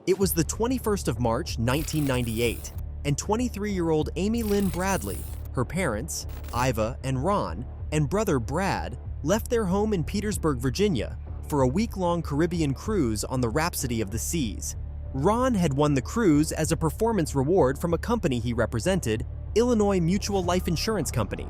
It was the 21st of March, 1998, and 23-year-old Amy Lynn Bradley, her parents, Iva and Ron, and brother Brad, left their home in Petersburg, Virginia, for a week-long Caribbean cruise on the Rhapsody of the Seas. Ron had won the cruise as a performance reward from a company he represented, Illinois Mutual Life Insurance Company.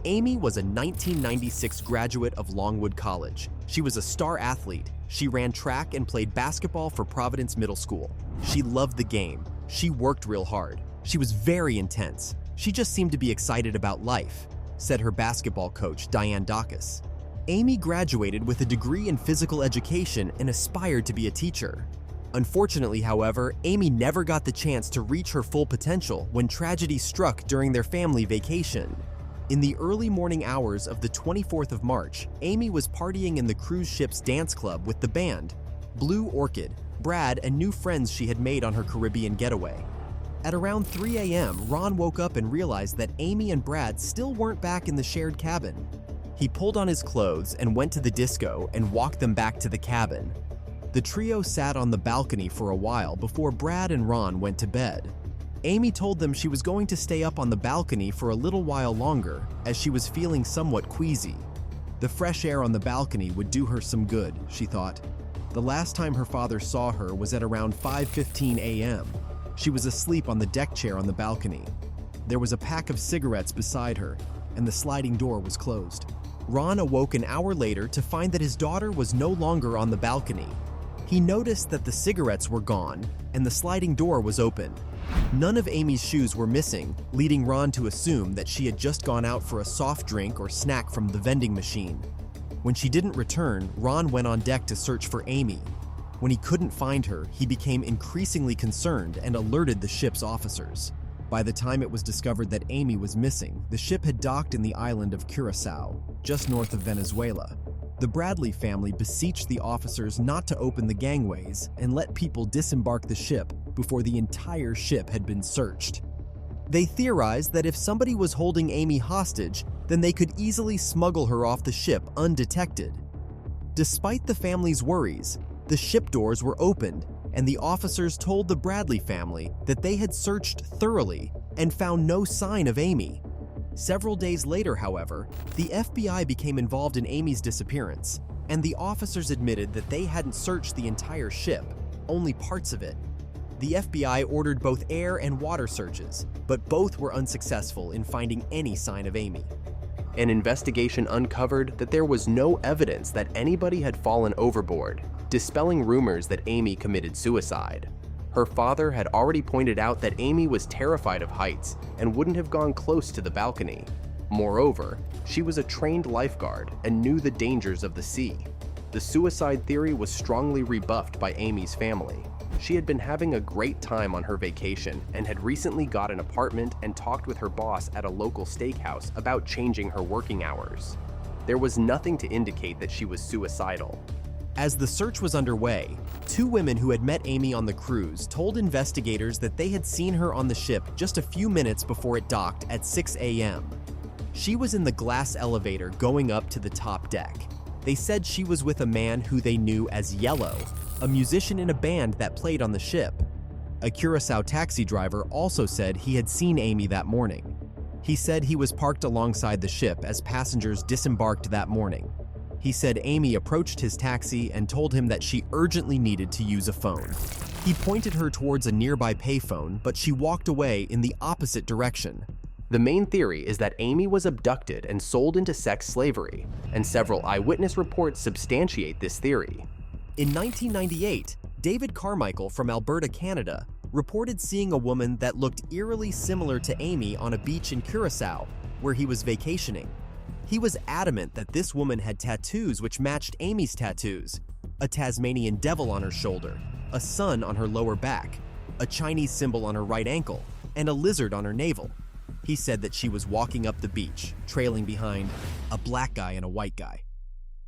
Amy was a 1996 graduate of Longwood College. She was a star athlete. She ran track and played basketball for Providence Middle School. She loved the game. She worked real hard. She was very intense. She just seemed to be excited about life, said her basketball coach, Diane Dacus. Amy graduated with a degree in physical education and aspired to be a teacher. Unfortunately, however, Amy never got the chance to reach her full potential when tragedy struck during their family vacation. In the early morning hours of the 24th of March, Amy was partying in the cruise ship's dance club with the band, Blue Orchid, Brad, and new friends she had made on her Caribbean getaway. At around 3 a.m., Ron woke up and realized that Amy and Brad still weren't back in the shared cabin. He pulled on his clothes and went to the disco and walked them back to the cabin. The trio sat on the balcony for a while before Brad and Ron went to bed. Amy told them she was going to stay up on the balcony for a little while longer, as she was feeling somewhat queasy. The fresh air on the balcony would do her some good, she thought. The last time her father saw her was at around 5:15 a.m. She was asleep on the deck chair on the balcony. There was a pack of cigarettes beside her, and the sliding door was closed. Ron awoke an hour later to find that his daughter was no longer on the balcony. He noticed that the cigarettes were gone and the sliding door was open. None of Amy's shoes were missing, leading Ron to assume that she had just gone out for a soft drink or snack from the vending machine. When she didn't return, Ron went on deck to search for Amy. When he couldn't find her, he became increasingly concerned and alerted the ship's officers. By the time it was discovered that Amy was missing, the ship had docked in the island of Curacao, just north of Venezuela. The Bradley family beseeched the officers not to open the gangways and let people disembark the ship before the entire ship had been searched. They theorized that if somebody was holding Amy hostage, then they could easily smuggle her off the ship undetected. Despite the family's worries, the ship doors were opened, and the officers told the Bradley family that they had searched thoroughly and found no sign of Amy. Several days later, however, the FBI became involved in Amy's disappearance, and the officers admitted that they hadn't searched the entire ship, only parts of it. The FBI ordered both air and water searches, but both were unsuccessful in finding any sign of Amy. An investigation uncovered that there was no evidence that anybody had fallen overboard, dispelling rumors that Amy committed suicide. Her father had already pointed out that Amy was terrified of heights and wouldn't have gone close to the balcony. Moreover, she was a trained lifeguard and knew the dangers of the sea. The suicide theory was strongly rebuffed by Amy's family. She had been having a great time on her vacation and had recently got an apartment and talked with her boss at a local steakhouse about changing her working hours. There was nothing to indicate that she was suicidal. As the search was underway, two women who had met Amy on the cruise told investigators that they had seen her on the ship just a few minutes before it docked at 6 a.m. She was in the glass elevator going up to the top deck. They said she was with a man who they knew as Yellow, a musician in a band that played on the ship. A Curacao taxi driver also said he had seen Amy that morning. He said he was parked alongside the ship as passengers disembarked that morning. He said Amy approached his taxi and told him that she urgently needed to use a phone. He pointed her towards a nearby payphone, but she walked away in the opposite direction. The main theory is that Amy was abducted and sold into sex slavery, and several eyewitness reports substantiate this theory. In 1998, David Carmichael from Alberta, Canada, reported seeing a woman that looked eerily similar to Amy on a beach in Curacao, where he was vacationing. He was adamant that this woman had tattoos which matched Amy's tattoos: a Tasmanian devil on her shoulder, a sun on her lower back, a Chinese symbol on her right ankle, and a lizard on her navel. He said that she was walking up the beach, trailing behind a black guy and a white guy.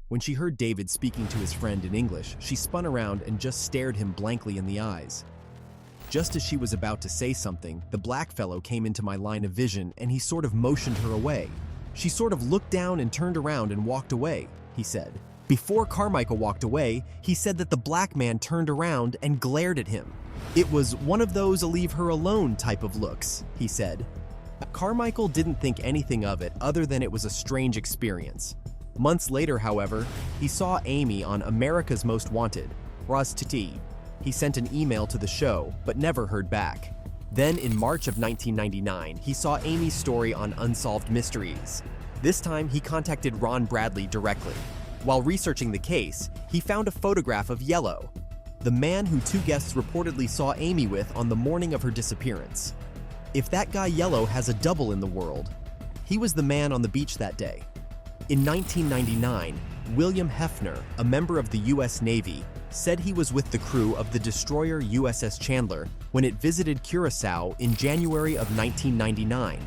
When she heard David speaking to his friend in English, she spun around and just stared him blankly in the eyes. Just as she was about to say something, the black fellow came into my line of vision and he sort of motioned her away. She sort of looked down and turned around and walked away, he said. Before Carmichael walked away, he said that the black man turned around and glared at him. "It was one of those leave her alone type of looks," he said. Carmichael didn't think anything of it other than it was a strange experience. Months later, however, he saw Amy on America's Most Wanted, Roz Titi. He sent an email to the show, but never heard back. Then, in March of 1999, he saw Amy's story on Unsolved Mysteries. This time, he contacted Ron Bradley directly. While researching the case, he found a photograph of Yellow, the man who two guests reportedly saw Amy with on the morning of her disappearance. If that guy Yellow has a double in the world, he was the man on the beach that day. In 1999, William Hefner, a member of the U.S. Navy, said he was with the crew of the destroyer USS Chandler when it visited Curacao in January of 1999.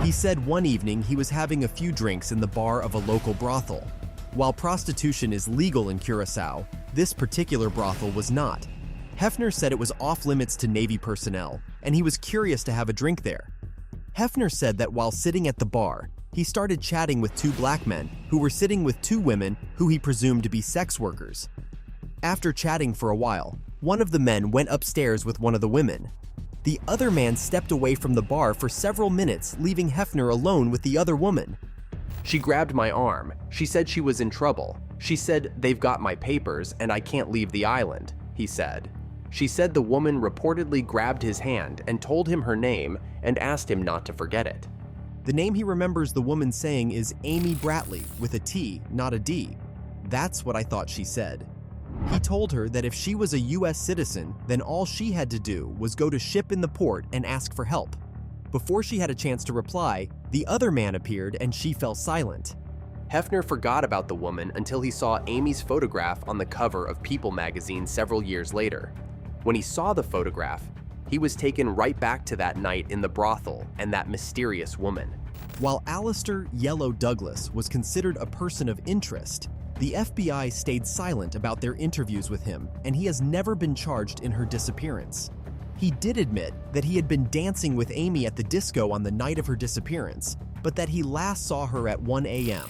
He said one evening he was having a few drinks in the bar of a local brothel. While prostitution is legal in Curacao, this particular brothel was not. Hefner said it was off-limits to Navy personnel, and he was curious to have a drink there. Hefner said that while sitting at the bar, he started chatting with two black men who were sitting with two women who he presumed to be sex workers. After chatting for a while, one of the men went upstairs with one of the women. The other man stepped away from the bar for several minutes, leaving Hefner alone with the other woman. "She grabbed my arm. She said she was in trouble. She said, 'They've got my papers and I can't leave the island,'" he said. She said the woman reportedly grabbed his hand and told him her name and asked him not to forget it. The name he remembers the woman saying is Amy Bradley, with a T, not a D. "That's what I thought she said." He told her that if she was a U.S. citizen, then all she had to do was go to ship in the port and ask for help. Before she had a chance to reply, the other man appeared and she fell silent. Hefner forgot about the woman until he saw Amy's photograph on the cover of People magazine several years later. When he saw the photograph, he was taken right back to that night in the brothel and that mysterious woman. While Alistair "Yellow" Douglas was considered a person of interest, the FBI stayed silent about their interviews with him, and he has never been charged in her disappearance. He did admit that he had been dancing with Amy at the disco on the night of her disappearance, but that he last saw her at 1 a.m.